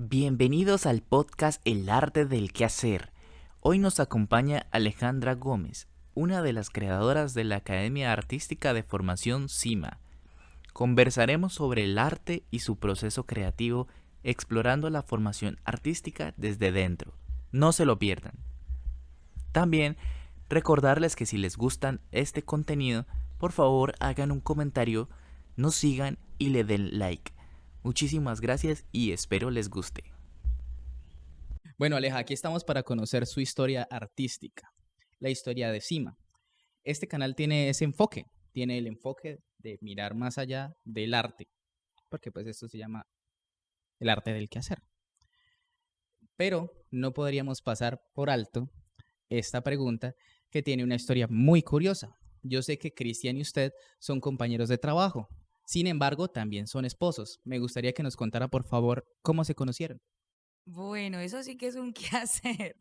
Bienvenidos al podcast El arte del quehacer. Hoy nos acompaña Alejandra Gómez, una de las creadoras de la Academia Artística de Formación CIMA. Conversaremos sobre el arte y su proceso creativo, explorando la formación artística desde dentro. No se lo pierdan. También recordarles que si les gustan este contenido, por favor hagan un comentario, nos sigan y le den like. Muchísimas gracias y espero les guste. Bueno, Aleja, aquí estamos para conocer su historia artística, la historia de Cima. Este canal tiene ese enfoque, tiene el enfoque de mirar más allá del arte, porque pues esto se llama el arte del quehacer. Pero no podríamos pasar por alto esta pregunta que tiene una historia muy curiosa. Yo sé que Cristian y usted son compañeros de trabajo, sin embargo también son esposos. Me gustaría que nos contara por favor cómo se conocieron. Bueno, eso sí que es un quehacer.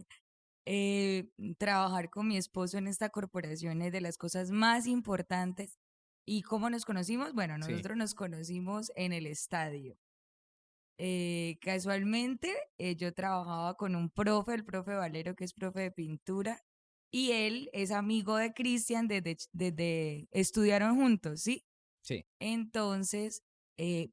Trabajar con mi esposo en esta corporación es de las cosas más importantes. ¿Y cómo nos conocimos? Bueno, Sí, nosotros nos conocimos en el estadio. Casualmente, yo trabajaba con un profe, el profe Valero, que es profe de pintura, y él es amigo de Cristian desde estudiaron juntos, ¿sí? sí, Entonces,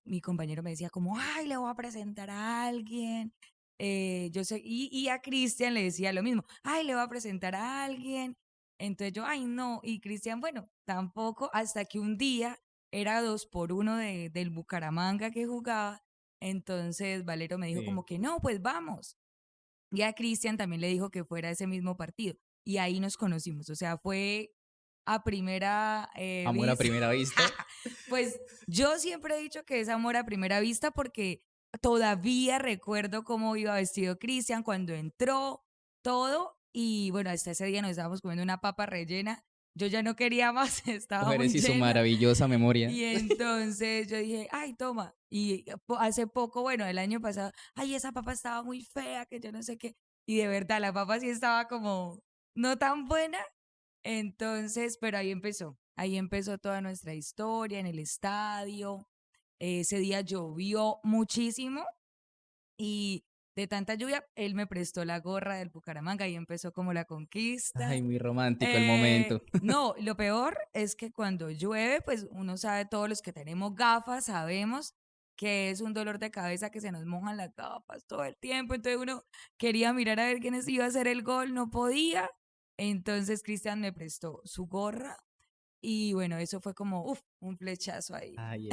mi compañero me decía como, ay, le voy a presentar a alguien. Yo sé, y a Cristian le decía lo mismo, ay, le voy a presentar a alguien. Entonces yo, ay, no. Y Cristian, bueno, tampoco, hasta que un día era 2-1 del Bucaramanga que jugaba. Entonces Valero me dijo sí. como que no, pues vamos. Y a Cristian también le dijo que fuera ese mismo partido. Y ahí nos conocimos. O sea, fue a primera Amor a vista. primera vista. Pues yo siempre he dicho que es amor a primera vista porque todavía recuerdo cómo iba vestido Cristian cuando entró, todo. Y bueno, hasta ese día nos estábamos comiendo una papa rellena. Yo ya no quería más, estaba muy Mujeres y su llena. maravillosa memoria. Y entonces yo dije, ay, toma. Y hace poco, bueno, el año pasado, ay, esa papa estaba muy fea, que yo no sé qué. Y de verdad, la papa sí estaba como no tan buena. Entonces, pero ahí empezó toda nuestra historia en el estadio. Ese día llovió muchísimo y de tanta lluvia, él me prestó la gorra del Bucaramanga y empezó como la conquista. Ay, muy romántico el momento. No, lo peor es que cuando llueve, pues uno sabe, todos los que tenemos gafas, sabemos que es un dolor de cabeza que se nos mojan las gafas todo el tiempo. Entonces uno quería mirar a ver quiénes iba a hacer el gol, no podía. Entonces Cristian me prestó su gorra y bueno, eso fue como, un flechazo ahí. Ay,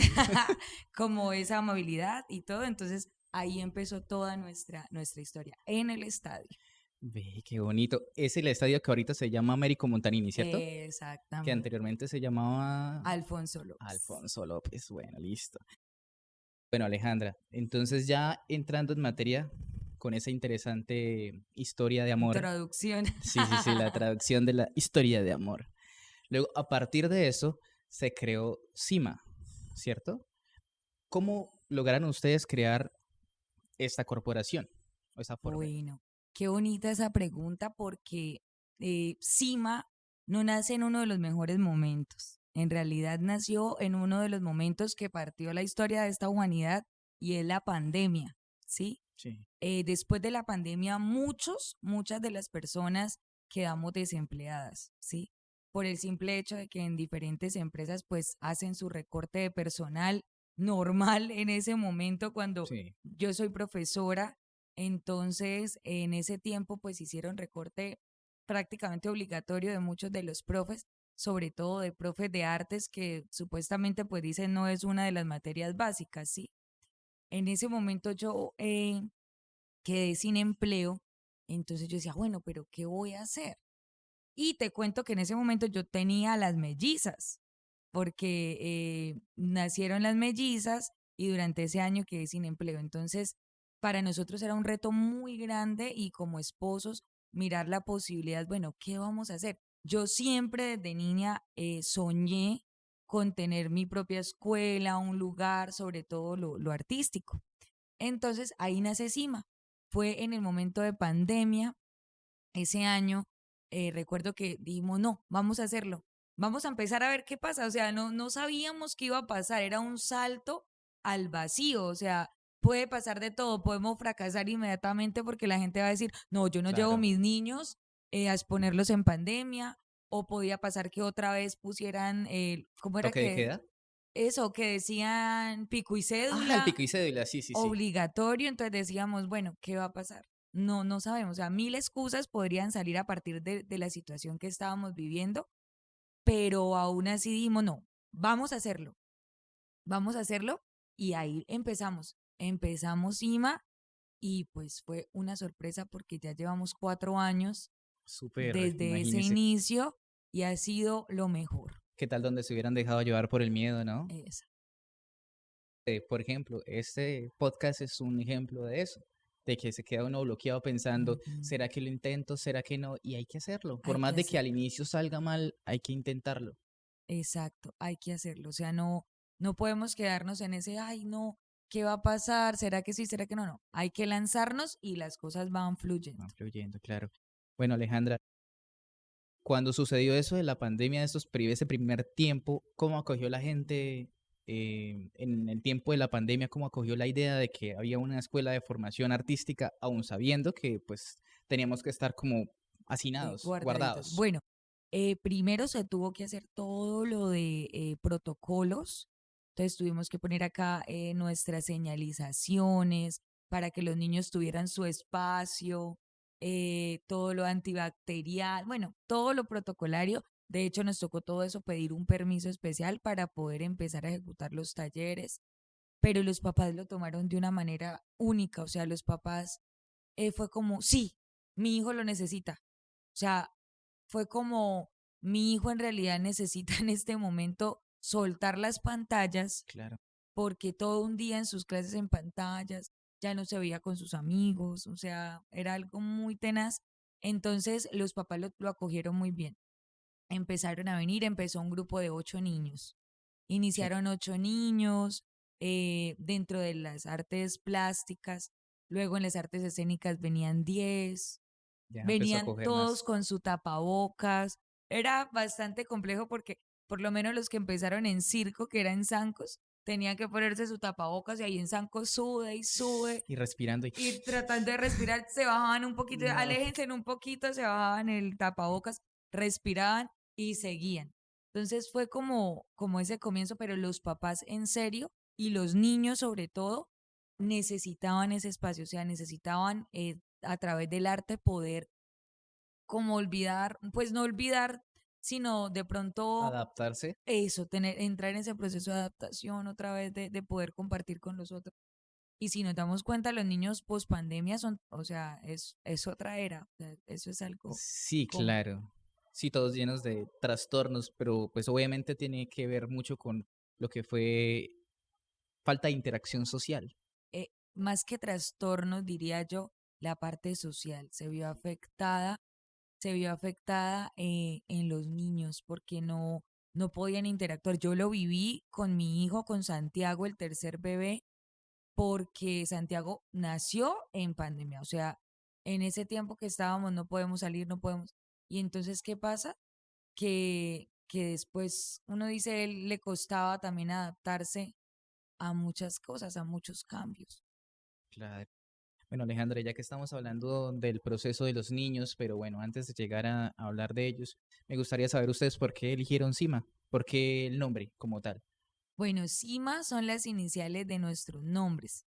Como esa amabilidad y todo. Entonces ahí empezó toda nuestra historia en el estadio. ve, qué bonito. Es el estadio que ahorita se llama Américo Montanini, ¿cierto? Que Exactamente. anteriormente se llamaba Alfonso López. Alfonso López. Bueno, listo. Bueno, Alejandra, entonces ya entrando en materia con esa interesante historia de amor. Introducción. Sí, sí, sí, la traducción de la historia de amor. Luego, a partir de eso, se creó CIMA, ¿cierto? ¿Cómo lograron ustedes crear esta corporación o esa forma? Bueno, qué bonita esa pregunta porque Sima no nace en uno de los mejores momentos. En realidad nació en uno de los momentos que partió la historia de esta humanidad y es la pandemia, ¿sí? Sí, Después de la pandemia, muchas de las personas quedamos desempleadas, ¿sí? Por el simple hecho de que en diferentes empresas pues hacen su recorte de personal normal en ese momento cuando sí, yo soy profesora, entonces en ese tiempo pues hicieron recorte prácticamente obligatorio de muchos de los profes, sobre todo de profes de artes que supuestamente pues dicen no es una de las materias básicas, ¿sí? En ese momento yo quedé sin empleo, entonces yo decía, bueno, pero ¿qué voy a hacer? Y te cuento que en ese momento yo tenía las mellizas, porque nacieron las mellizas y durante ese año quedé sin empleo. Entonces, para nosotros era un reto muy grande y como esposos, mirar la posibilidad, bueno, ¿qué vamos a hacer? Yo siempre desde niña soñé con tener mi propia escuela, un lugar, sobre todo lo artístico. Entonces ahí nace Cima. Fue en el momento de pandemia, ese año, recuerdo que dijimos, no, vamos a hacerlo, vamos a empezar a ver qué pasa. O sea, no sabíamos qué iba a pasar, era un salto al vacío. O sea, puede pasar de todo, podemos fracasar inmediatamente porque la gente va a decir, no, yo no llevo Claro. mis niños a exponerlos en pandemia, o podía pasar que otra vez pusieran, ¿cómo era ¿Toque de que? queda? Eso, que decían pico y Ah, el cédula pico y cédula, sí, sí, sí. obligatorio, entonces decíamos, bueno, ¿qué va a pasar? No, no sabemos, o sea, mil excusas podrían salir a partir de la situación que estábamos viviendo, pero aún así dijimos, no, vamos a hacerlo, y ahí empezamos IMA, y pues fue una sorpresa porque ya llevamos 4 años Súper, desde ese imagínese. inicio y ha sido lo mejor. ¿Qué tal donde se hubieran dejado llevar por el miedo, no? Esa. Por ejemplo, este podcast es un ejemplo de eso, de que se queda uno bloqueado pensando, Ujú. ¿será que lo intento? ¿Será que no? Y hay que hacerlo. Por Hay más que de que al hacerlo. inicio salga mal, hay que intentarlo. Exacto, hay que hacerlo. O sea, no, no podemos quedarnos en ese, ay, no, ¿qué va a pasar? ¿Será que sí? ¿Será que no? No, hay que lanzarnos y las cosas van fluyendo. Va fluyendo, claro. Bueno, Alejandra, cuando sucedió eso de la pandemia, ese primer tiempo, ¿cómo acogió la gente en el tiempo de la pandemia? ¿Cómo acogió la idea de que había una escuela de formación artística, aún sabiendo que pues teníamos que estar como hacinados, Guardaditos. guardados? Bueno, primero se tuvo que hacer todo lo de protocolos. Entonces tuvimos que poner acá nuestras señalizaciones para que los niños tuvieran su espacio, todo lo antibacterial, bueno, todo lo protocolario. De hecho, nos tocó todo eso pedir un permiso especial para poder empezar a ejecutar los talleres, pero los papás lo tomaron de una manera única. O sea, los papás fue como, sí, mi hijo lo necesita. O sea, fue como, mi hijo en realidad necesita en este momento soltar las pantallas, Claro. porque todo un día en sus clases en pantallas, ya no se veía con sus amigos, o sea, era algo muy tenaz. Entonces los papás lo acogieron muy bien. Empezaron a venir, empezó un grupo de 8 niños. Sí, Iniciaron 8 niños dentro de las artes plásticas, luego en las artes escénicas venían 10. ya empezó a Venían coger todos más. con su tapabocas. Era bastante complejo porque por lo menos los que empezaron en circo, que era en zancos, tenían que ponerse su tapabocas, y ahí en zancos sube y sube, Y respirando y... y tratando de respirar, se bajaban un poquito, No. aléjense en un poquito, se bajaban el tapabocas, respiraban y seguían. Entonces fue como ese comienzo, pero los papás en serio y los niños sobre todo necesitaban ese espacio, o sea, necesitaban a través del arte poder como olvidar, pues no olvidar, sino de pronto Adaptarse. eso, entrar en ese proceso de adaptación otra vez, de poder compartir con los otros. Y si nos damos cuenta, los niños post pandemia son, o sea, es otra era, o sea, eso es algo Sí, como, claro. Sí, todos llenos de trastornos, pero pues obviamente tiene que ver mucho con lo que fue falta de interacción social. más que trastornos, diría yo, la parte social se vio afectada en los niños porque no podían interactuar. Yo lo viví con mi hijo, con Santiago, el tercer bebé, porque Santiago nació en pandemia. O sea, en ese tiempo que estábamos no podemos salir, no podemos. Y entonces, ¿qué pasa? Que después uno dice, él le costaba también adaptarse a muchas cosas, a muchos cambios. Claro. Bueno, Alejandra, ya que estamos hablando del proceso de los niños, pero bueno, antes de llegar a hablar de ellos, me gustaría saber ustedes por qué eligieron Cima, por qué el nombre como tal. Bueno, Sima son las iniciales de nuestros nombres.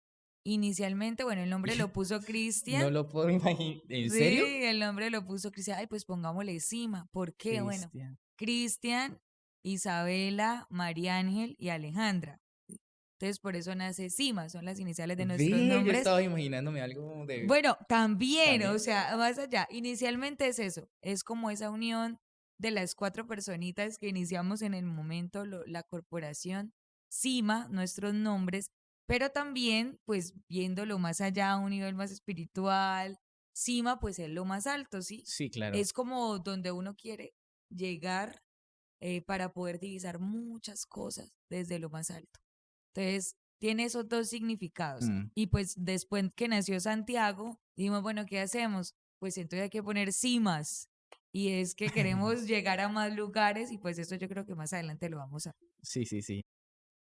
Inicialmente, bueno, el nombre lo puso Cristian. No lo puedo imaginar. ¿En serio? Sí, el nombre lo puso Cristian. Ay, pues pongámosle Sima. ¿Por qué? Bueno, Cristian. Cristian, Isabela, María Ángel y Alejandra. Entonces, por eso nace Sima, son las iniciales de nuestros Ve, yo nombres. estaba imaginándome algo de... Bueno, también, o También. sea, más allá, inicialmente es eso, es como esa unión de las 4 personitas que iniciamos en el momento, la corporación, Cima, nuestros nombres, pero también, pues, viéndolo más allá, a un nivel más espiritual, Cima, pues, es lo más alto, ¿sí? Sí, claro. Es como donde uno quiere llegar para poder divisar muchas cosas desde lo más alto. Entonces, tiene esos dos significados. Mm. Y pues después que nació Santiago, dijimos, bueno, ¿qué hacemos? Pues entonces hay que poner cimas. Y es que queremos llegar a más lugares, y pues eso yo creo que más adelante lo vamos a... Sí, sí, sí.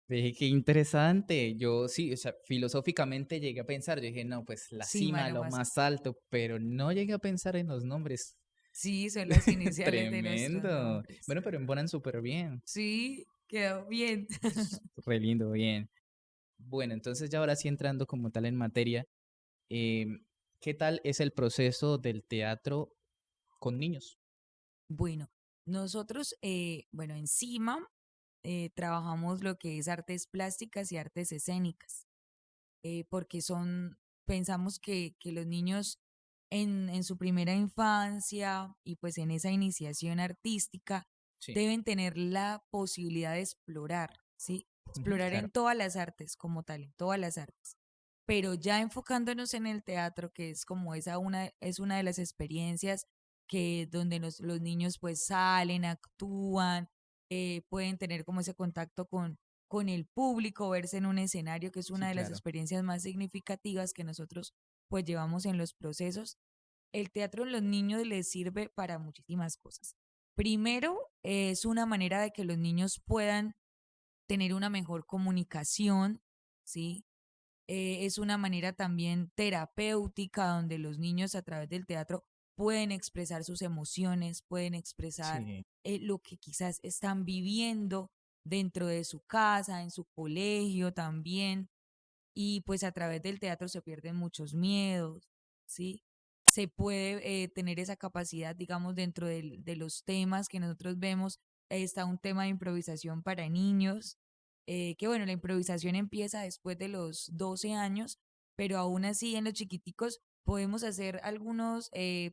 Ve, qué interesante. Yo sí, o sea, filosóficamente llegué a pensar, yo dije, no, pues la Sí, cima, mano, lo más. más alto, pero no llegué a pensar en los nombres. Sí, son las iniciales de nuestros Tremendo. nombres. Bueno, pero embonan súper bien. Sí, quedó bien. Re lindo, bien. Bueno, entonces ya ahora sí entrando como tal en materia, em, ¿qué tal es el proceso del teatro con niños? Bueno, nosotros, bueno, encima trabajamos lo que es artes plásticas y artes escénicas, porque pensamos que los niños en su primera infancia y pues en esa iniciación artística Sí, deben tener la posibilidad de explorar, ¿sí? ujú, Explorar claro. en todas las artes como tal, en todas las artes. Pero ya enfocándonos en el teatro, que es como es una de las experiencias que donde los niños pues salen, actúan, pueden tener como ese contacto con el público, verse en un escenario, que es Sí, una de las claro. experiencias más significativas que nosotros pues llevamos en los procesos. El teatro en los niños les sirve para muchísimas cosas. Primero, es una manera de que los niños puedan tener una mejor comunicación, ¿sí? Es una manera también terapéutica donde los niños a través del teatro pueden expresar sus emociones, pueden expresar Sí, lo que quizás están viviendo dentro de su casa, en su colegio también. Y pues a través del teatro se pierden muchos miedos, ¿sí? Se puede tener esa capacidad, digamos, dentro de los temas que nosotros vemos. Está un tema de improvisación para niños, que bueno, la improvisación empieza después de los 12 años, pero aún así en los chiquiticos podemos hacer algunos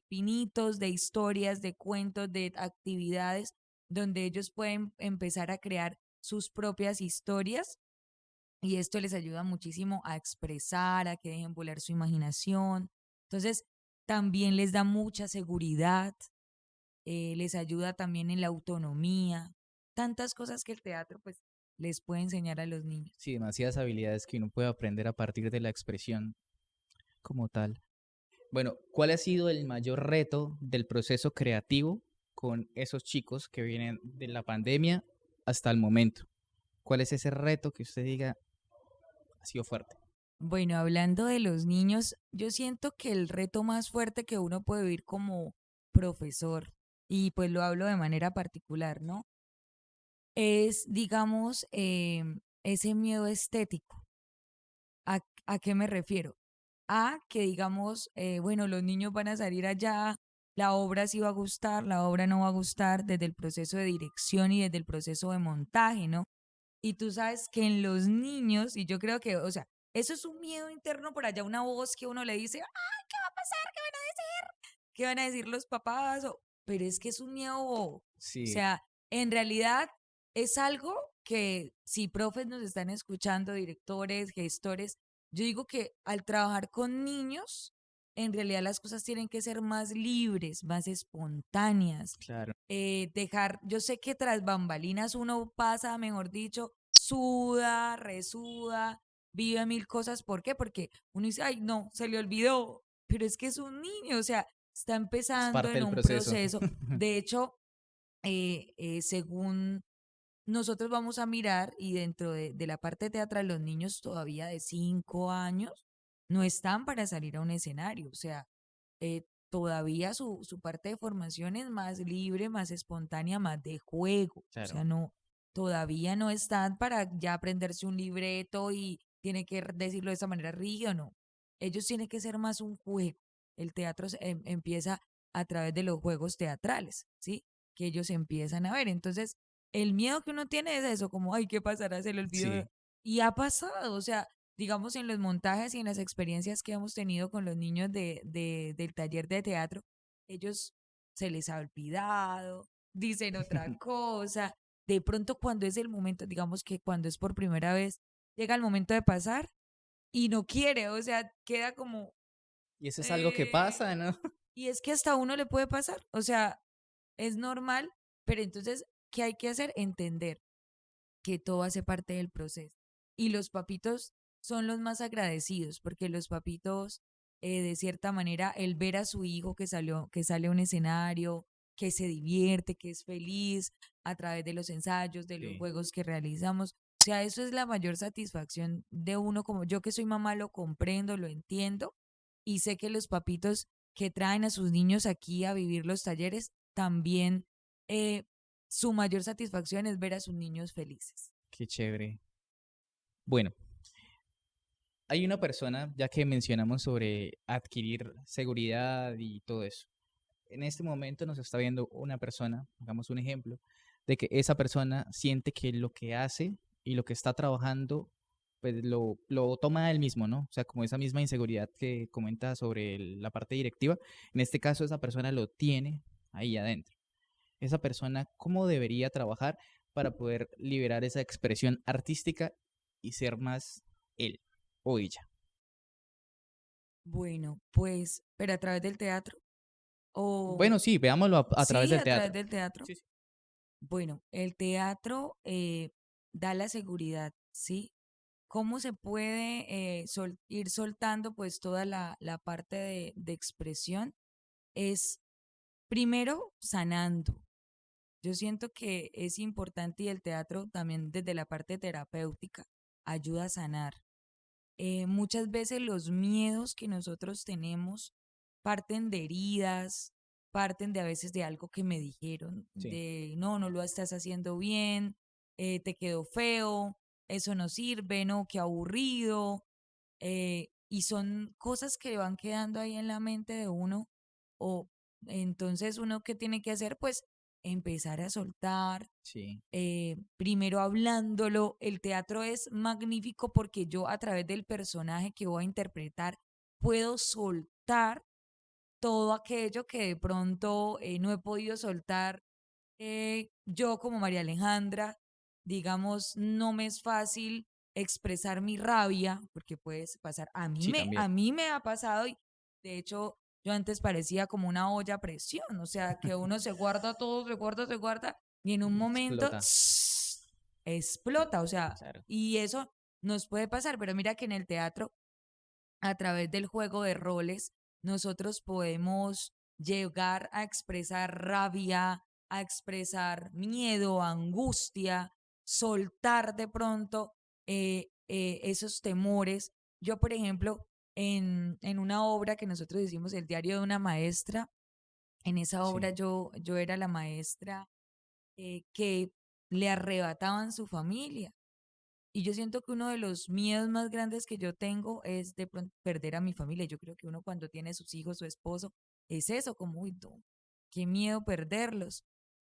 pinitos de historias, de cuentos, de actividades donde ellos pueden empezar a crear sus propias historias y esto les ayuda muchísimo a expresar, a que dejen volar su imaginación. Entonces, también les da mucha seguridad, les ayuda también en la autonomía, tantas cosas que el teatro pues les puede enseñar a los niños. sí, demasiadas habilidades que uno puede aprender a partir de la expresión como tal. Bueno, ¿cuál ha sido el mayor reto del proceso creativo con esos chicos que vienen de la pandemia hasta el momento? ¿Cuál es ese reto que usted diga ha sido fuerte? Bueno, hablando de los niños, yo siento que el reto más fuerte que uno puede vivir como profesor, y pues lo hablo de manera particular, ¿no? Es, digamos, ese miedo estético. ¿A qué me refiero? A que digamos, bueno, los niños van a salir allá, la obra sí va a gustar, la obra no va a gustar desde el proceso de dirección y desde el proceso de montaje, ¿no? Y tú sabes que en los niños, y yo creo que, o sea, eso es un miedo interno por allá, una voz que uno le dice, ¡ay, qué va a pasar! ¿Qué van a decir? ¿Qué van a decir los papás? Pero es que es un miedo bobo. O Sí, sea, en realidad es algo que si profes nos están escuchando, directores, gestores, yo digo que al trabajar con niños, en realidad las cosas tienen que ser más libres, más espontáneas. claro. Yo sé que tras bambalinas uno pasa, mejor dicho, suda, resuda, vive mil cosas. ¿Por qué? Porque uno dice, ay, no, se le olvidó, pero es que es un niño, o sea, está Es empezando parte en del un proceso. proceso. De hecho, según nosotros vamos a mirar y dentro de la parte teatral, los niños todavía de 5 años no están para salir a un escenario. O sea, todavía su parte de formación es más libre, más espontánea, más de juego. O Claro. sea, no, todavía no están para ya aprenderse un libreto y tiene que decirlo de esa manera rígido, no. Ellos tienen que ser más un juego. El teatro empieza a través de los juegos teatrales, ¿sí? Que ellos empiezan a ver. Entonces, el miedo que uno tiene es eso, como, ay, ¿qué pasará? Se le olvidó. Sí. Y ha pasado, o sea, digamos en los montajes y en las experiencias que hemos tenido con los niños del taller de teatro, ellos se les ha olvidado, dicen otra cosa. De pronto cuando es el momento, digamos que cuando es por primera vez, llega el momento de pasar y no quiere, o sea, queda como... Y eso es algo que eh, pasa, ¿no? y es que hasta a uno le puede pasar, o sea, es normal, pero entonces, ¿qué hay que hacer? Entender que todo hace parte del proceso. Y los papitos son los más agradecidos, porque los papitos, de cierta manera, el ver a su hijo que sale a un escenario, que se divierte, que es feliz a través de los ensayos, de los Sí. juegos que realizamos, sea, eso es la mayor satisfacción de uno, como yo que soy mamá lo comprendo, lo entiendo y sé que los papitos que traen a sus niños aquí a vivir los talleres también su mayor satisfacción es ver a sus niños felices. Qué chévere. Bueno, hay una persona, ya que mencionamos sobre adquirir seguridad y todo eso. En este momento nos está viendo una persona, hagamos un ejemplo, de que esa persona siente que lo que hace y lo que está trabajando, pues lo toma él mismo, ¿no? O sea, como esa misma inseguridad que comenta sobre la parte directiva, en este caso esa persona lo tiene ahí adentro. Esa persona, ¿cómo debería trabajar para poder liberar esa expresión artística y ser más él o ella? Bueno, pues, pero a través del teatro o Bueno, sí, veámoslo a través sí, del a través teatro. del teatro. Sí, sí. Bueno, el teatro da la seguridad, ¿sí? ¿Cómo se puede ir soltando pues toda la parte de expresión? Es primero sanando. Yo siento que es importante y el teatro también desde la parte terapéutica ayuda a sanar. Muchas veces los miedos que nosotros tenemos parten de heridas, parten de a veces de algo que me dijeron, Sí, de no, no lo estás haciendo bien, te quedó feo, eso no sirve, no, qué aburrido. Y son cosas que van quedando ahí en la mente de uno. O entonces uno qué tiene que hacer, pues empezar a soltar, sí, primero hablándolo. El teatro es magnífico porque yo a través del personaje que voy a interpretar puedo soltar todo aquello que de pronto no he podido soltar yo como María Alejandra, digamos, no me es fácil expresar mi rabia, porque puede pasar, sí, también. a mí me ha pasado y de hecho yo antes parecía como una olla a presión, o sea, que uno se guarda todo, se guarda y en un Y momento explota. explota, o sea, Claro. y eso nos puede pasar, pero mira que en el teatro a través del juego de roles, nosotros podemos llegar a expresar rabia, a expresar miedo, angustia, soltar de pronto esos temores. Yo, por ejemplo, en una obra que nosotros hicimos, El diario de una maestra, en esa obra Sí, yo era la maestra que le arrebataban su familia. Y yo siento que uno de los miedos más grandes que yo tengo es de pronto perder a mi familia. Yo creo que uno cuando tiene sus hijos, su esposo, es eso, como, uy, no, qué miedo perderlos.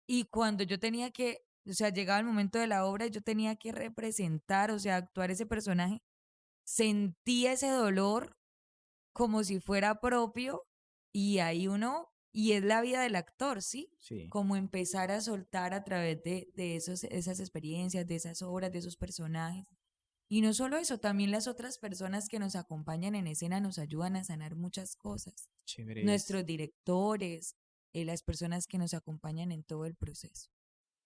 Y cuando yo tenía que, o sea, llegaba el momento de la obra, yo tenía que representar, o sea, actuar ese personaje, sentía ese dolor como si fuera propio y ahí uno, y es la vida del actor, ¿sí? sí. Como empezar a soltar a través de esas experiencias, de esas obras, de esos personajes. Y no solo eso, también las otras personas que nos acompañan en escena nos ayudan a sanar muchas cosas. Chévere es. Nuestros directores, las personas que nos acompañan en todo el proceso.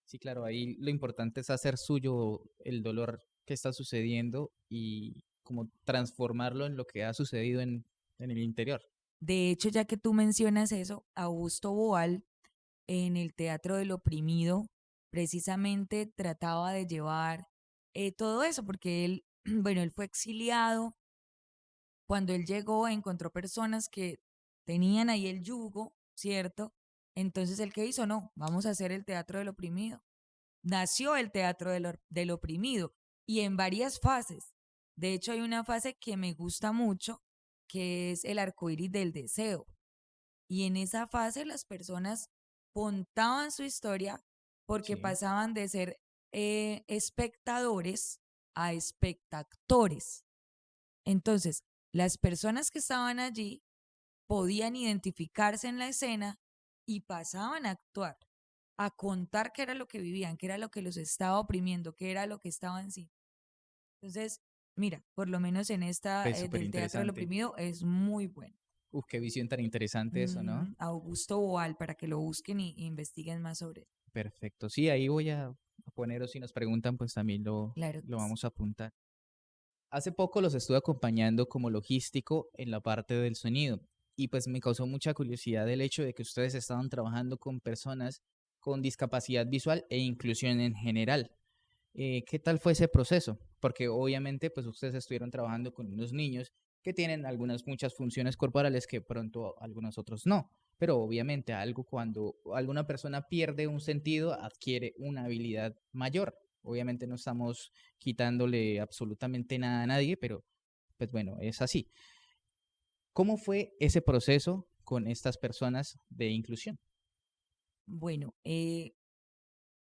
Sí, claro, ahí lo importante es hacer suyo el dolor que está sucediendo y como transformarlo en lo que ha sucedido en el interior. De hecho, ya que tú mencionas eso, Augusto Boal en el Teatro del Oprimido precisamente trataba de llevar todo eso, porque él, bueno, él fue exiliado. Cuando él llegó, encontró personas que tenían ahí el yugo, ¿cierto? Entonces, ¿el qué hizo? No, vamos a hacer el Teatro del Oprimido. Nació el Teatro del Oprimido y en varias fases. De hecho, hay una fase que me gusta mucho, que es el arco iris del deseo. Y en esa fase las personas contaban su historia porque Sí, pasaban de ser espectadores a espectactores. Entonces, las personas que estaban allí podían identificarse en la escena y pasaban a actuar, a contar qué era lo que vivían, qué era lo que los estaba oprimiendo, qué era lo que estaban sin. Entonces, mira, por lo menos en esta es súper del Teatro del interesante. Oprimido es muy bueno. Uf, qué visión tan interesante eso, ¿no? Augusto Boal, para que lo busquen y investiguen más sobre él. Perfecto. Sí, ahí voy a poner, o si nos preguntan, pues también Claro lo que sí. vamos a apuntar. Hace poco los estuve acompañando como logístico en la parte del sonido y pues me causó mucha curiosidad el hecho de que ustedes estaban trabajando con personas con discapacidad visual e inclusión en general. ¿Qué tal fue ese proceso? Porque obviamente pues ustedes estuvieron trabajando con unos niños que tienen muchas funciones corporales que pronto algunos otros no. Pero obviamente algo cuando alguna persona pierde un sentido, adquiere una habilidad mayor. Obviamente no estamos quitándole absolutamente nada a nadie, pero pues bueno, es así. ¿Cómo fue ese proceso con estas personas de inclusión? Bueno,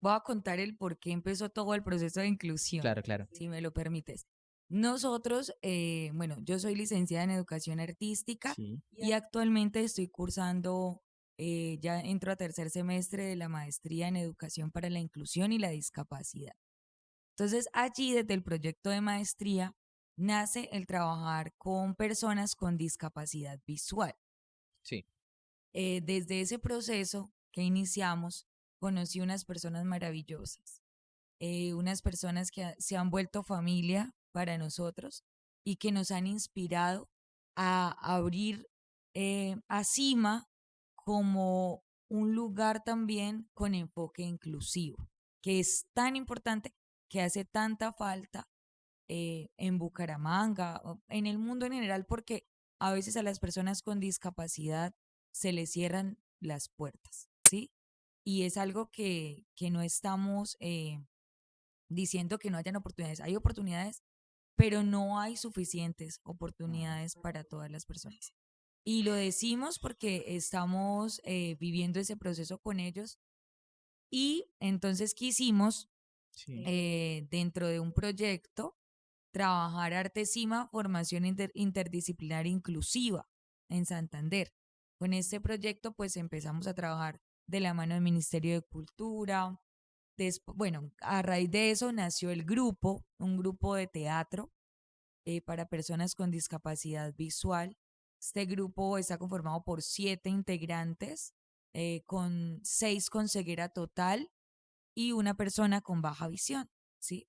voy a contar el por qué empezó todo el proceso de inclusión, Claro, claro. si me lo permites. Nosotros, bueno, yo soy licenciada en educación artística Sí, y actualmente estoy cursando, ya entro a tercer semestre de la maestría en educación para la inclusión y la discapacidad. Entonces, allí desde el proyecto de maestría nace el trabajar con personas con discapacidad visual. sí. Desde ese proceso que iniciamos, conocí unas personas maravillosas, unas personas que se han vuelto familia para nosotros y que nos han inspirado a abrir a CIMA como un lugar también con enfoque inclusivo, que es tan importante, que hace tanta falta en Bucaramanga, o en el mundo en general, porque a veces a las personas con discapacidad se les cierran las puertas, ¿sí? Y es algo que no estamos diciendo que no hayan oportunidades. Hay oportunidades, pero no hay suficientes oportunidades para todas las personas. Y lo decimos porque estamos viviendo ese proceso con ellos y entonces quisimos, Sí. dentro de un proyecto, trabajar Artesima, formación interdisciplinar inclusiva en Santander. Con este proyecto pues empezamos a trabajar de la mano del Ministerio de Cultura. Bueno, a raíz de eso nació el grupo, un grupo de teatro para personas con discapacidad visual. Este grupo está conformado por 7 integrantes, con 6 con ceguera total y una persona con baja visión, ¿sí?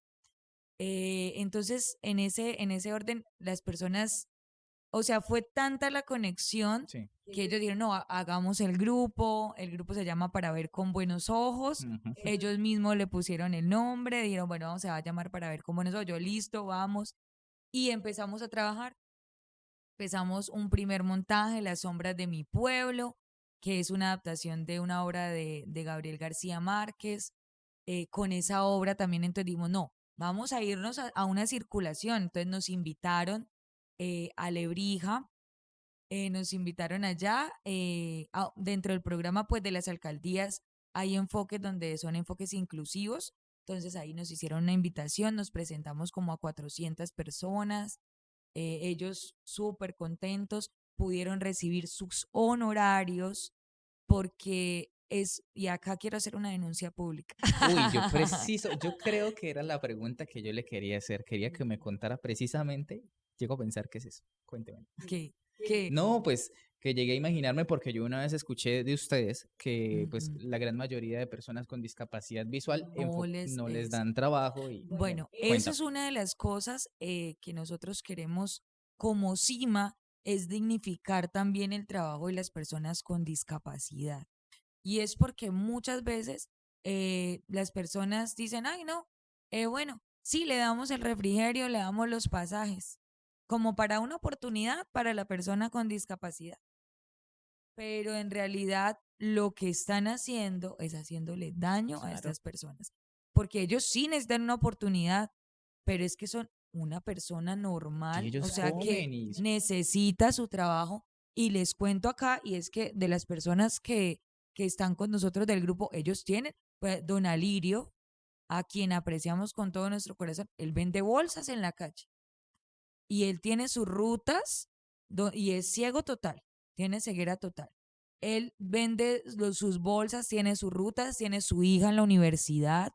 Entonces, en ese orden, las personas, o sea, fue tanta la conexión Sí. que ellos dijeron, no, hagamos el grupo se llama Para Ver con Buenos Ojos, Ujú. ellos mismos le pusieron el nombre, dijeron, bueno, se va a llamar Para Ver con Buenos Ojos, yo listo, vamos, y empezamos a trabajar, empezamos un primer montaje, Las Sombras de mi Pueblo, que es una adaptación de una obra de Gabriel García Márquez. Con esa obra también entendimos, no, vamos a irnos a una circulación. Entonces nos invitaron a Lebrija, nos invitaron allá, dentro del programa pues de las alcaldías hay enfoques donde son enfoques inclusivos, entonces ahí nos hicieron una invitación, nos presentamos como a 400 personas, ellos súper contentos, pudieron recibir sus honorarios porque y acá quiero hacer una denuncia pública. Uy, yo creo que era la pregunta que yo le quería hacer. Quería que me contara precisamente. Llego a pensar qué es eso. Cuénteme. que No, pues que llegué a imaginarme porque yo una vez escuché de ustedes que pues ujú, la gran mayoría de personas con discapacidad visual no les no les es. dan trabajo y bueno, Bueno, eso cuéntame. es una de las cosas que nosotros queremos como CIMA, es dignificar también el trabajo de las personas con discapacidad. Y es porque muchas veces las personas dicen, ay, no, bueno, sí, le damos el refrigerio, le damos los pasajes, como para una oportunidad para la persona con discapacidad. Pero en realidad lo que están haciendo es haciéndole daño a Claro. estas personas, porque ellos sí necesitan una oportunidad, pero es que son una persona Y normal, o ellos sea, que comen y necesita su trabajo. Y les cuento acá, y es que de las personas que están con nosotros del grupo, ellos tienen, pues, don Alirio, a quien apreciamos con todo nuestro corazón, él vende bolsas en la calle y él tiene sus rutas y es ciego total, tiene ceguera total. Él vende sus bolsas, tiene sus rutas, tiene su hija en la universidad,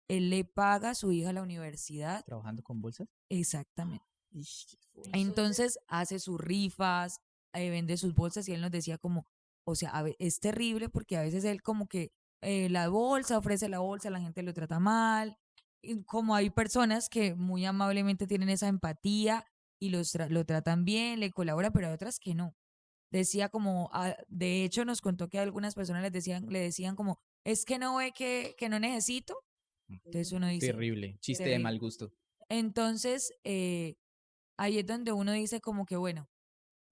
él le paga a su hija a la universidad, trabajando con bolsas. exactamente. Ish, qué fuerte. Entonces hace sus rifas, vende sus bolsas y él nos decía como, o sea, es terrible porque a veces él como que la bolsa, ofrece la bolsa, la gente lo trata mal. Y como hay personas que muy amablemente tienen esa empatía y lo tratan bien, le colaboran, pero hay otras que no. Decía como, de hecho nos contó que algunas personas le decían como, es que no ve que no necesito. Entonces uno dice, Terrible, chiste de terrible. mal gusto. Entonces, ahí es donde uno dice como que, bueno,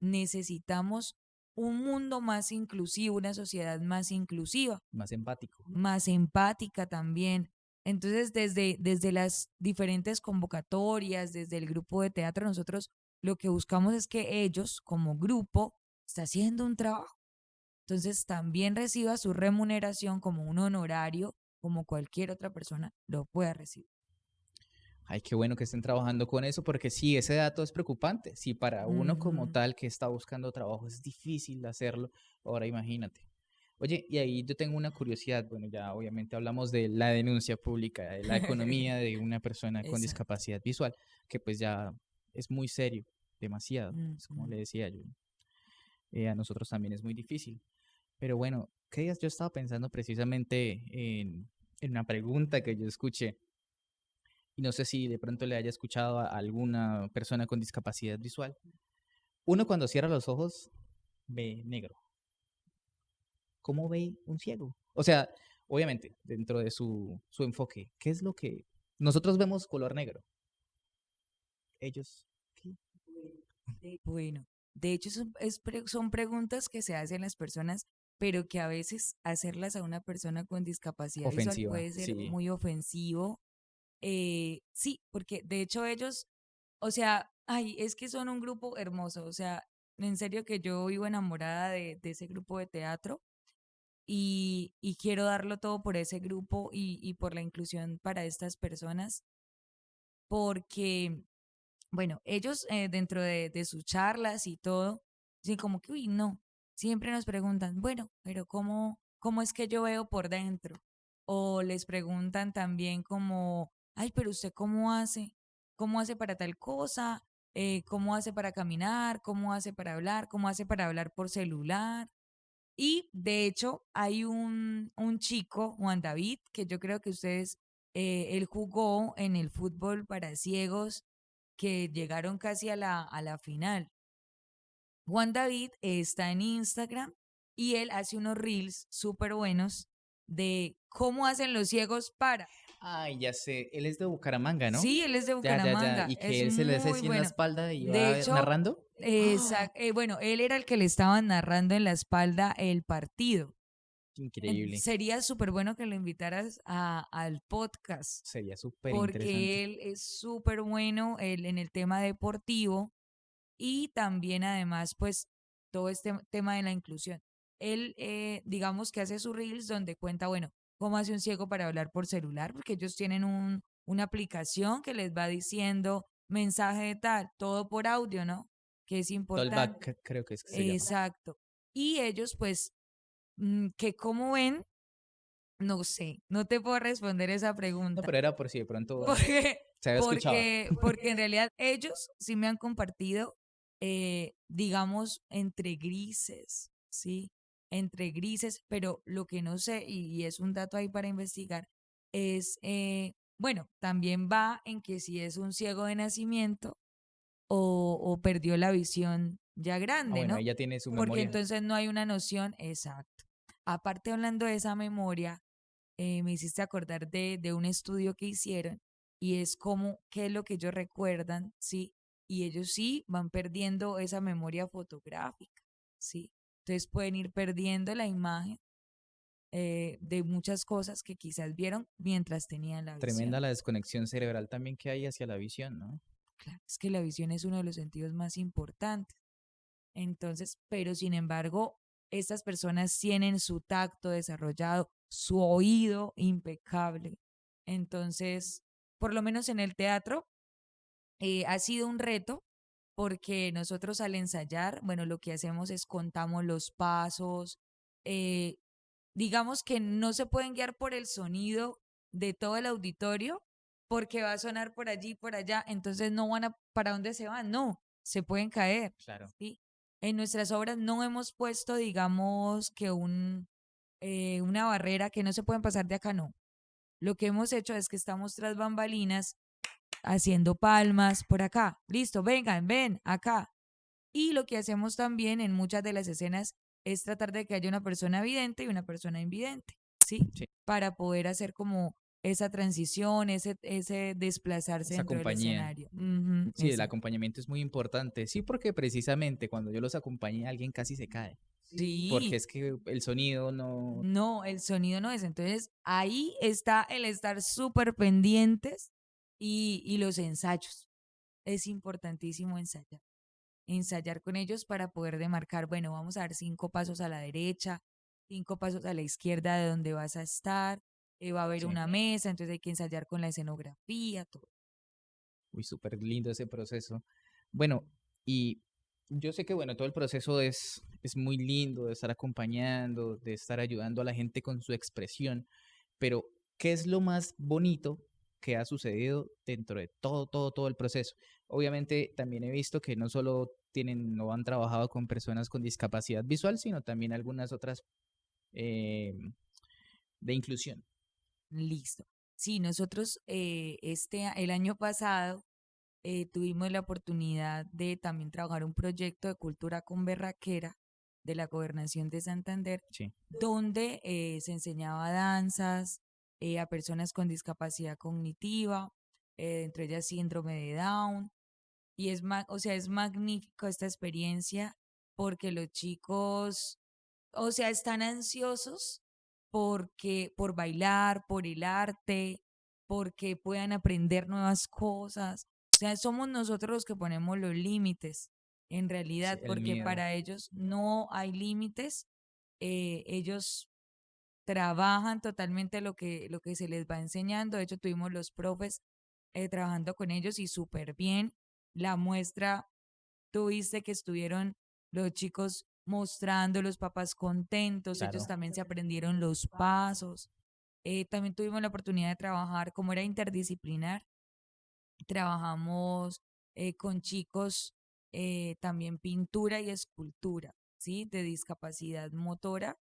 necesitamos un mundo más inclusivo, una sociedad más inclusiva, Más empático. más empática también. Entonces, desde las diferentes convocatorias, desde el grupo de teatro, nosotros lo que buscamos es que ellos, como grupo, está haciendo un trabajo. Entonces, también reciba su remuneración como un honorario, como cualquier otra persona lo pueda recibir. Ay, qué bueno que estén trabajando con eso, porque sí, ese dato es preocupante. Si para uno como Ujú. tal que está buscando trabajo es difícil hacerlo, ahora imagínate. Oye, y ahí yo tengo una curiosidad. Bueno, ya obviamente hablamos de la denuncia pública, de la economía de una persona con Exacto. discapacidad visual, que pues ya es muy serio, demasiado, es como le Ujú. decía yo. A nosotros también es muy difícil. Pero bueno, ¿qué días yo estaba pensando precisamente en una pregunta que yo escuché? Y no sé si de pronto le haya escuchado a alguna persona con discapacidad visual. Uno cuando cierra los ojos ve negro. ¿Cómo ve un ciego? O sea, obviamente, dentro de su enfoque, ¿qué es lo que nosotros vemos color negro? Ellos, ¿qué? Bueno, de hecho son preguntas que se hacen las personas, pero que a veces hacerlas a una persona con discapacidad visual Ofensiva, puede ser sí. muy ofensivo. Sí, porque de hecho ellos, o sea, ay, es que son un grupo hermoso, o sea, en serio que yo vivo enamorada de ese grupo de teatro y quiero darlo todo por ese grupo y por la inclusión para estas personas, porque bueno, ellos dentro de sus charlas y todo, dicen como que, uy, no, siempre nos preguntan, bueno, pero ¿cómo es que yo veo por dentro? O les preguntan también como, ay, pero usted ¿cómo hace? ¿Cómo hace para tal cosa? ¿Cómo hace para caminar? ¿Cómo hace para hablar? ¿Cómo hace para hablar por celular? Y de hecho hay un chico, Juan David, que yo creo que ustedes, él jugó en el fútbol para ciegos que llegaron casi a la final. Juan David está en Instagram y él hace unos reels súper buenos de cómo hacen los ciegos para. Ay, ya sé, él es de Bucaramanga, ¿no? Sí, él es de Ya, ya, ya. Bucaramanga, Y que es él se le hace muy así en la bueno. espalda y De va hecho, narrando. ¡Ah! bueno, él era el que le estaba narrando en la espalda el partido. Increíble. Sería súper bueno que lo invitaras al podcast, Sería súper interesante. porque él es súper bueno en el tema deportivo y también además, pues, todo este tema de la inclusión. Él, digamos que hace sus reels donde cuenta, bueno, cómo hace un ciego para hablar por celular, porque ellos tienen una aplicación que les va diciendo mensaje de tal, todo por audio, ¿no? Que es importante. Tollback creo que es que se llama. Exacto. Y ellos, pues, que como ven, no sé, no te puedo responder esa No, pregunta. pero era por si de pronto Porque, se había escuchado. porque en realidad ellos sí me han compartido, digamos, entre grises, ¿sí? Entre grises, pero lo que no sé, y es un dato ahí para investigar, es, bueno, también va en que si es un ciego de nacimiento o perdió la visión ya Ah, grande, bueno, ¿no? ella tiene su Porque memoria. entonces no hay una noción exacta. Aparte, hablando de esa memoria, me hiciste acordar de un estudio que hicieron y es como qué es lo que ellos recuerdan, ¿sí? Y ellos sí van perdiendo esa memoria fotográfica, ¿sí? Entonces pueden ir perdiendo la imagen de muchas cosas que quizás vieron mientras tenían la Tremenda visión. la desconexión cerebral también que hay hacia la visión, ¿no? Claro, es que la visión es uno de los sentidos más importantes. Entonces, pero sin embargo, estas personas tienen su tacto desarrollado, su oído impecable. Entonces, por lo menos en el teatro, ha sido un reto porque nosotros al ensayar, bueno, lo que hacemos es contamos los pasos, eh, digamos que no se pueden guiar por el sonido de todo el auditorio porque va a sonar por allí, por allá, entonces no van a, ¿para dónde se van? No, se pueden caer, Claro. ¿sí? En nuestras obras no hemos puesto, digamos, que una barrera que no se pueden pasar de acá, no. Lo que hemos hecho es que estamos tras bambalinas haciendo palmas por acá. Listo, vengan, ven, acá. Y lo que hacemos también en muchas de las escenas es tratar de que haya una persona vidente y una persona invidente, ¿sí? Sí. Para poder hacer como esa transición, ese desplazarse Esa dentro del compañía. escenario. Ujú, Sí, el exacto. acompañamiento es muy importante. Sí, porque precisamente cuando yo los acompañé, alguien casi se cae. Porque Sí, es que el sonido no. no, el sonido no es. Entonces, ahí está el estar súper pendientes y los ensayos. Es importantísimo ensayar. Ensayar con ellos para poder demarcar, bueno, vamos a dar 5 pasos a la derecha, 5 pasos a la izquierda de donde vas a estar, va a haber Sí. una mesa, entonces hay que ensayar con la escenografía, todo. Uy, súper lindo ese proceso. Bueno, y yo sé que, bueno, todo el proceso es muy lindo de estar acompañando, de estar ayudando a la gente con su expresión, pero ¿qué es lo más bonito que ha sucedido dentro de todo el proceso? Obviamente también he visto que no solo tienen o han trabajado con personas con discapacidad visual, sino también algunas otras eh, de inclusión. Listo. Sí, nosotros el año pasado tuvimos la oportunidad de también trabajar un proyecto de cultura con berraquera de la Gobernación de Santander, Sí, donde se enseñaba danzas a personas con discapacidad cognitiva, entre ellas síndrome de Down. Y o sea, es magnífico esta experiencia porque los chicos, o sea, están ansiosos por bailar, por el arte, porque puedan aprender nuevas cosas. O sea, somos nosotros los que ponemos los límites, en sí, realidad, el porque miedo. para ellos no hay límites. Ellos trabajan totalmente lo que se les va enseñando. De hecho, tuvimos los profes trabajando con ellos y súper bien. La muestra, tuviste que estuvieron los chicos mostrando, los papás contentos, ellos Claro. también se aprendieron los pasos. También tuvimos la oportunidad de trabajar, como era interdisciplinar, trabajamos con chicos también pintura y escultura, ¿sí? De discapacidad motora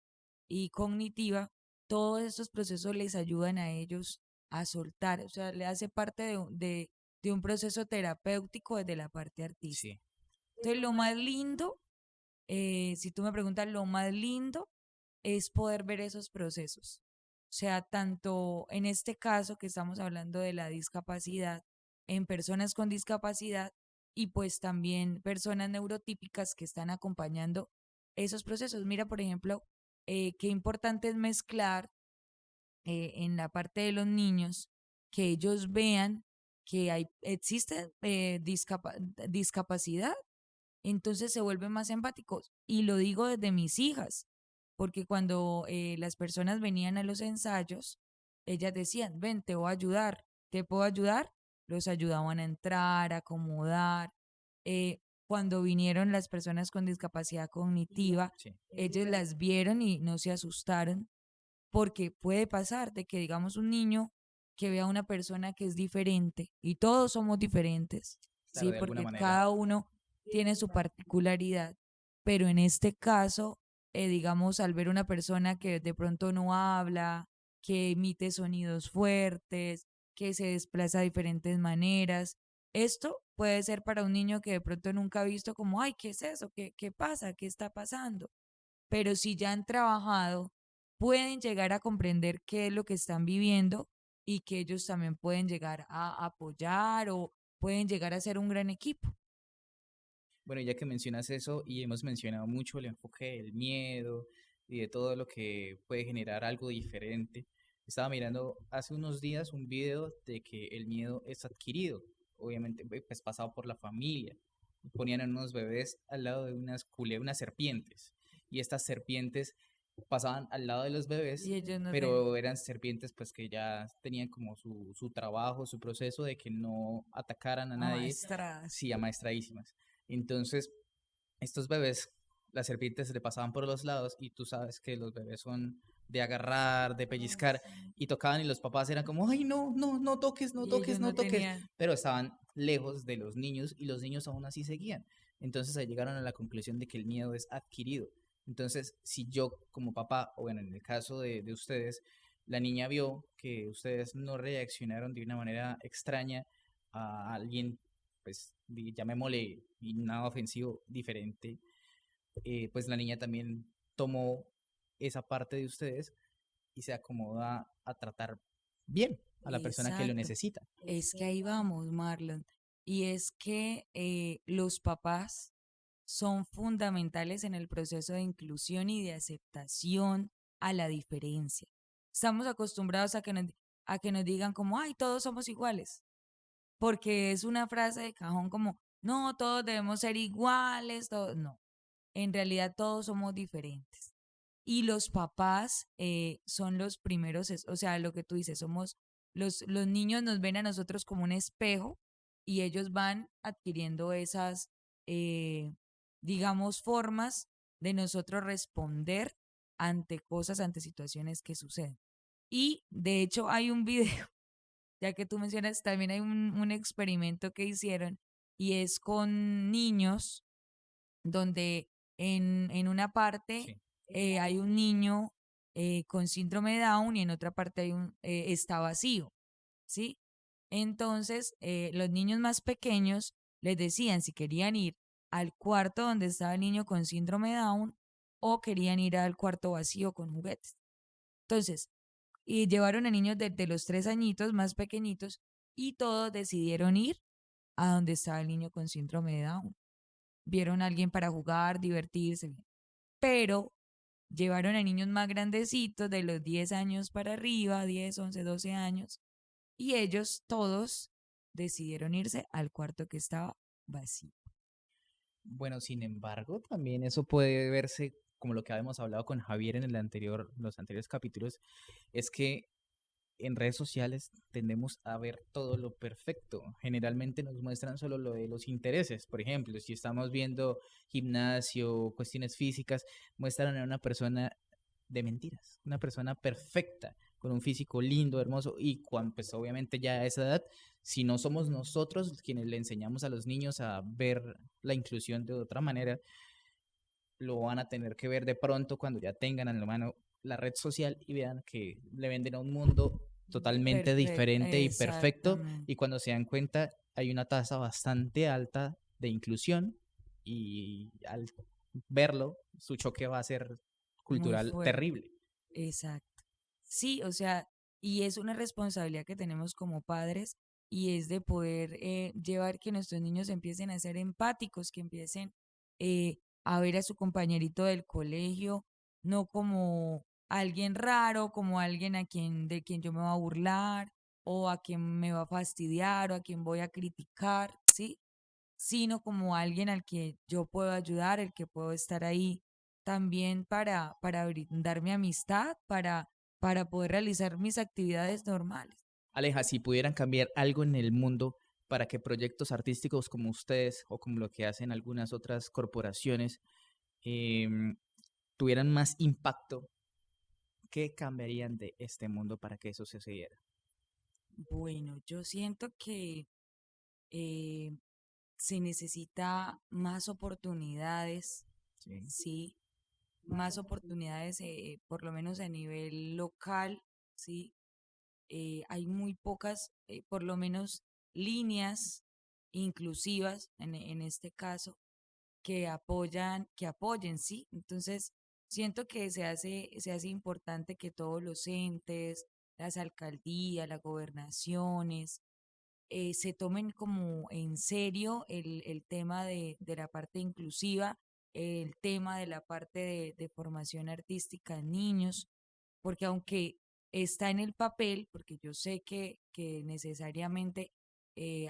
y cognitiva. Todos estos procesos les ayudan a ellos a soltar, o sea, le hace parte de un proceso terapéutico desde la parte artística. Sí. Entonces, lo más lindo, si tú me preguntas, lo más lindo es poder ver esos procesos. O sea, tanto en este caso que estamos hablando de la discapacidad, en personas con discapacidad y pues también personas neurotípicas que están acompañando esos procesos. Mira, por ejemplo, qué importante es mezclar en la parte de los niños, que ellos vean que existe discapacidad, entonces se vuelven más empáticos. Y lo digo desde mis hijas, porque cuando las personas venían a los ensayos, ellas decían, ven, te voy a ayudar, ¿te puedo ayudar? Los ayudaban a entrar, a acomodar. Cuando vinieron las personas con discapacidad cognitiva, Sí. ellos las vieron y no se asustaron, porque puede pasar de que digamos un niño que vea a una persona que es diferente y todos somos diferentes, Claro, ¿sí? de alguna Porque manera. cada uno tiene su particularidad, pero en este caso, digamos, al ver una persona que de pronto no habla, que emite sonidos fuertes, que se desplaza de diferentes maneras, esto puede ser para un niño que de pronto nunca ha visto como, ay, ¿qué es eso? ¿Qué pasa? ¿Qué está pasando? Pero si ya han trabajado, pueden llegar a comprender qué es lo que están viviendo y que ellos también pueden llegar a apoyar o pueden llegar a ser un gran equipo. Bueno, ya que mencionas eso y hemos mencionado mucho el enfoque del miedo y de todo lo que puede generar algo diferente, estaba mirando hace unos días un video de que el miedo es adquirido, obviamente pues pasado por la familia. Ponían a unos bebés al lado de unas serpientes, y estas serpientes pasaban al lado de los bebés, Y ellos no tienen pero eran serpientes pues que ya tenían como su trabajo, su proceso de que no atacaran a nadie, amaestradas. sí, amaestradísimas. Entonces, estos bebés, las serpientes le pasaban por los lados, y tú sabes que los bebés son de agarrar, de Ay, pellizcar, sí. y tocaban y los papás eran como, ay, no, no, no toques, no Y ellos toques, no no toques, tenían. pero estaban lejos de los niños y los niños aún así seguían. Entonces ahí llegaron a la conclusión de que el miedo es adquirido. Entonces, si yo como papá, o bueno, en el caso de ustedes, la niña vio que ustedes no reaccionaron de una manera extraña a alguien, pues llamémosle, y nada ofensivo, diferente, pues la niña también tomó esa parte de ustedes y se acomoda a tratar bien. a la persona que lo Exacto. necesita. Es que ahí vamos, Marlon. Y es que los papás son fundamentales en el proceso de inclusión y de aceptación a la diferencia. Estamos acostumbrados a que nos digan como, ay, todos somos iguales, porque es una frase de cajón como, no, todos debemos ser iguales, todos. No, en realidad todos somos diferentes. Y los papás son los primeros, o sea, lo que tú dices, somos los niños nos ven a nosotros como un espejo y ellos van adquiriendo esas, eh, digamos, formas de nosotros responder ante cosas, ante situaciones que suceden. Y de hecho hay un video, ya que tú mencionas, también hay un experimento que hicieron y es con niños donde en una parte Sí. hay un niño con síndrome de Down y en otra parte está vacío, ¿sí? Entonces, los niños más pequeños les decían si querían ir al cuarto donde estaba el niño con síndrome de Down o querían ir al cuarto vacío con juguetes. Entonces, y llevaron a niños de los 3 añitos más pequeñitos y todos decidieron ir a donde estaba el niño con síndrome de Down. Vieron a alguien para jugar, divertirse, bien. Pero llevaron a niños más grandecitos, de los 10 años para arriba, 10, 11, 12 años, y ellos todos decidieron irse al cuarto que estaba vacío. Bueno, sin embargo, también eso puede verse como lo que habíamos hablado con Javier en los anteriores capítulos, es que en redes sociales tendemos a ver todo lo perfecto. Generalmente nos muestran solo lo de los intereses. Por ejemplo, si estamos viendo gimnasio, cuestiones físicas, muestran a una persona de mentiras, una persona perfecta, con un físico lindo, hermoso, y cuando, pues obviamente ya a esa edad, si no somos nosotros quienes le enseñamos a los niños a ver la inclusión de otra manera, lo van a tener que ver de pronto cuando ya tengan en la mano la red social y vean que le venden a un mundo totalmente Perfecto, diferente y perfecto, exactamente. y cuando se dan cuenta hay una tasa bastante alta de inclusión, y al verlo su choque va a ser Muy cultural fuerte, terrible. exacto. Sí, o sea, y es una responsabilidad que tenemos como padres y es de poder llevar que nuestros niños empiecen a ser empáticos, que empiecen a ver a su compañerito del colegio no como alguien raro, como alguien de quien yo me voy a burlar o a quien me va a fastidiar o a quien voy a criticar, ¿sí? Sino como alguien al que yo puedo ayudar, el que puedo estar ahí también para brindar mi amistad, para poder realizar mis actividades normales. Aleja, si pudieran cambiar algo en el mundo para que proyectos artísticos como ustedes o como lo que hacen algunas otras corporaciones em, tuvieran más impacto, ¿qué cambiarían de este mundo para que eso sucediera? Bueno, yo siento que eh, se necesita más oportunidades, Sí. ¿sí? Más oportunidades, por lo menos a nivel local, ¿sí? Hay muy pocas, por lo menos, líneas inclusivas en este caso que apoyen, ¿sí? Entonces, siento que se hace importante que todos los entes, las alcaldías, las gobernaciones, se tomen como en serio el tema de la parte inclusiva, el tema de la parte de formación artística en niños, porque aunque está en el papel, porque yo sé que necesariamente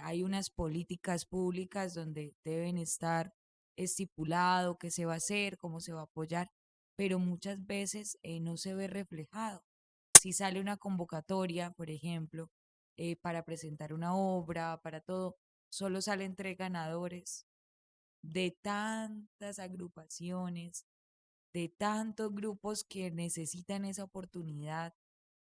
hay unas políticas públicas donde deben estar estipulado qué se va a hacer, cómo se va a apoyar, pero muchas veces no se ve reflejado. Si sale una convocatoria, por ejemplo, para presentar una obra, para todo, solo salen 3 ganadores de tantas agrupaciones, de tantos grupos que necesitan esa oportunidad,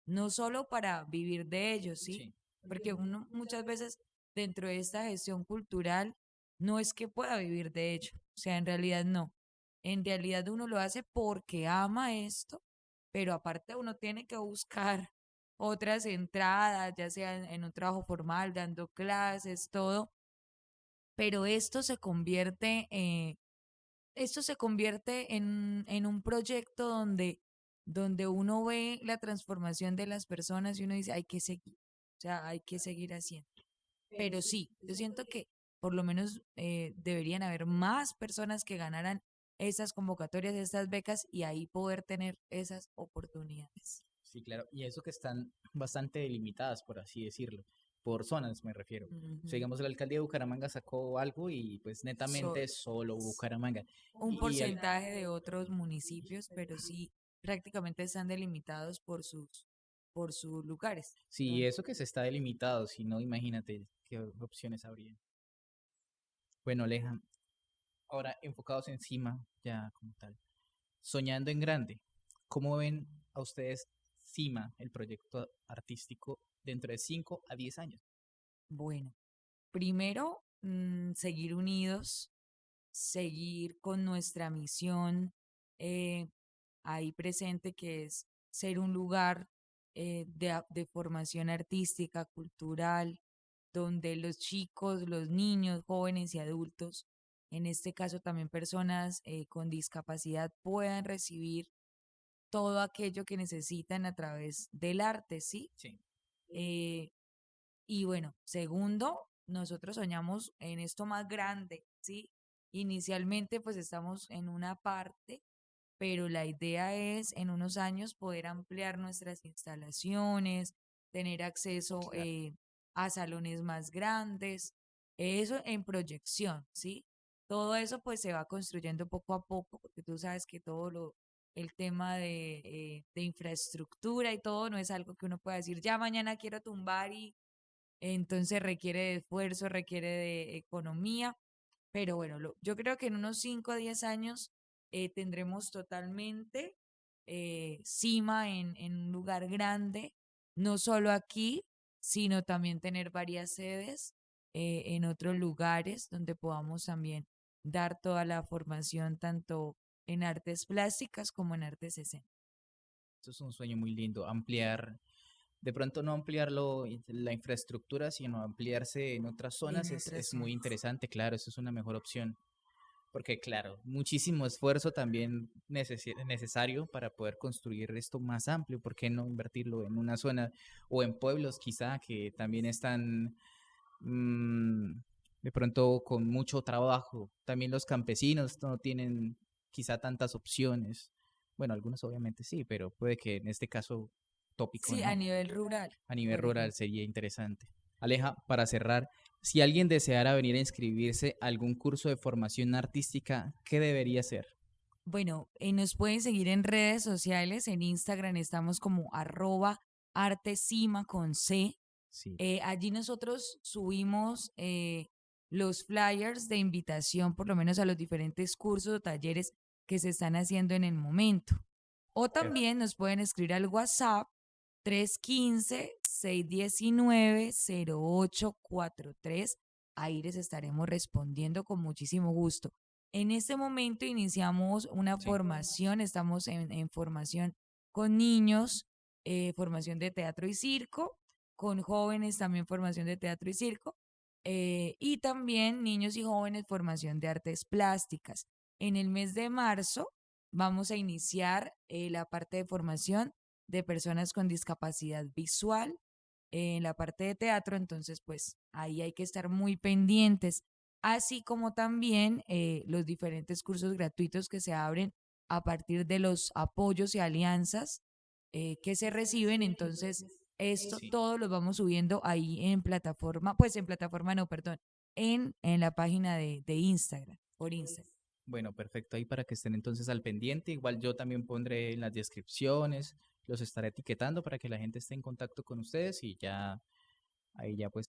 no solo para vivir de ellos, ¿sí? Sí. Porque uno muchas veces dentro de esta gestión cultural no es que pueda vivir de ello, o sea, en realidad no. En realidad uno lo hace porque ama esto, pero aparte uno tiene que buscar otras entradas, ya sea en un trabajo formal, dando clases, todo, pero esto se convierte en un proyecto donde uno ve la transformación de las personas y uno dice, hay que seguir. O sea, hay que seguir haciendo. Pero sí, yo siento que por lo menos deberían haber más personas que ganaran esas convocatorias, estas becas y ahí poder tener esas oportunidades. Sí, claro. Y eso que están bastante delimitadas, por así decirlo. Por zonas me refiero. O sea, Ujú. digamos, la alcaldía de Bucaramanga sacó algo y pues netamente Solo solo Bucaramanga. un Y porcentaje de otros municipios, pero sí prácticamente están delimitados por sus lugares. sí, eso que se está delimitado, si no, imagínate qué opciones habría. Bueno, Aleja, ahora enfocados encima, ya como tal. Soñando en grande, ¿cómo ven a ustedes CIMA, el proyecto artístico, dentro de 5 a 10 años? Bueno, primero, seguir unidos, seguir con nuestra misión eh, ahí presente, que es ser un lugar de formación artística, cultural, donde los chicos, los niños, jóvenes y adultos, en este caso también personas con discapacidad, puedan recibir todo aquello que necesitan a través del arte, ¿sí? Sí. Eh, y bueno, segundo, nosotros soñamos en esto más grande, ¿sí? Inicialmente pues estamos en una parte, pero la idea es en unos años poder ampliar nuestras instalaciones, tener acceso Claro. a salones más grandes, eso en proyección, ¿sí? Todo eso pues se va construyendo poco a poco, porque tú sabes que el tema de infraestructura y todo no es algo que uno pueda decir, ya mañana quiero tumbar y entonces requiere de esfuerzo, requiere de economía, pero bueno, yo creo que en unos 5 o 10 años tendremos totalmente cima en un lugar grande, no solo aquí, sino también tener varias sedes en otros lugares donde podamos también dar toda la formación tanto en artes plásticas como en artes escénicas. Eso es un sueño muy lindo, ampliar, de pronto no ampliarlo, la infraestructura, sino ampliarse en otras zonas En otras es muy zonas. interesante, claro, eso es una mejor opción. Porque claro, muchísimo esfuerzo también necesario para poder construir esto más amplio. ¿Por qué no invertirlo en una zona o en pueblos quizá que también están mm, de pronto con mucho trabajo? También los campesinos no tienen quizá tantas opciones. Bueno, algunos obviamente sí, pero puede que en este caso tópico Sí, a no. nivel rural, A nivel por rural ejemplo. sería interesante. Aleja, para cerrar, si alguien deseara venir a inscribirse a algún curso de formación artística, ¿qué debería hacer? Bueno, nos pueden seguir en redes sociales. En Instagram estamos como @artesima con C. Sí. Allí nosotros subimos los flyers de invitación, por lo menos a los diferentes cursos o talleres que se están haciendo en el momento. O también nos pueden escribir al WhatsApp 315-619-0843. Ahí les estaremos respondiendo con muchísimo gusto. En este momento iniciamos una Sí. formación, estamos en formación con niños, formación de teatro y circo, con jóvenes también formación de teatro y circo, y también niños y jóvenes formación de artes plásticas. En el mes de marzo vamos a iniciar la parte de formación de personas con discapacidad visual en la parte de teatro, entonces pues ahí hay que estar muy pendientes, así como también los diferentes cursos gratuitos que se abren a partir de los apoyos y alianzas que se reciben, entonces esto Sí. todo lo vamos subiendo ahí en plataforma, pues en plataforma no, perdón, en la página de Instagram, por Instagram. Bueno, perfecto. Ahí para que estén entonces al pendiente. Igual yo también pondré en las descripciones, los estaré etiquetando para que la gente esté en contacto con ustedes y ya, ahí ya pues.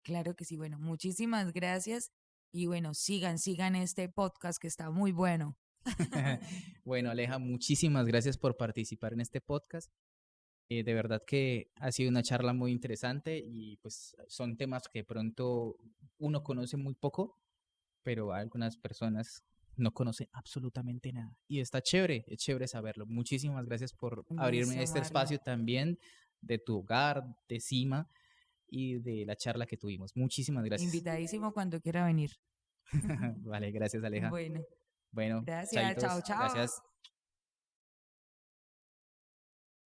Claro que sí, bueno, muchísimas gracias y bueno, sigan este podcast que está muy bueno. Bueno, Aleja, muchísimas gracias por participar en este podcast. De verdad que ha sido una charla muy interesante y pues son temas que pronto uno conoce muy poco, pero algunas personas no conocen absolutamente nada. Y está chévere, es chévere saberlo. Muchísimas gracias por abrirme Listo, este Marlon. espacio también de tu hogar, de Cima y de la charla que tuvimos. Muchísimas gracias. Invitadísimo cuando quiera venir. Vale, gracias Aleja. Bueno, Bueno, gracias, chao, chaitos, chao. gracias.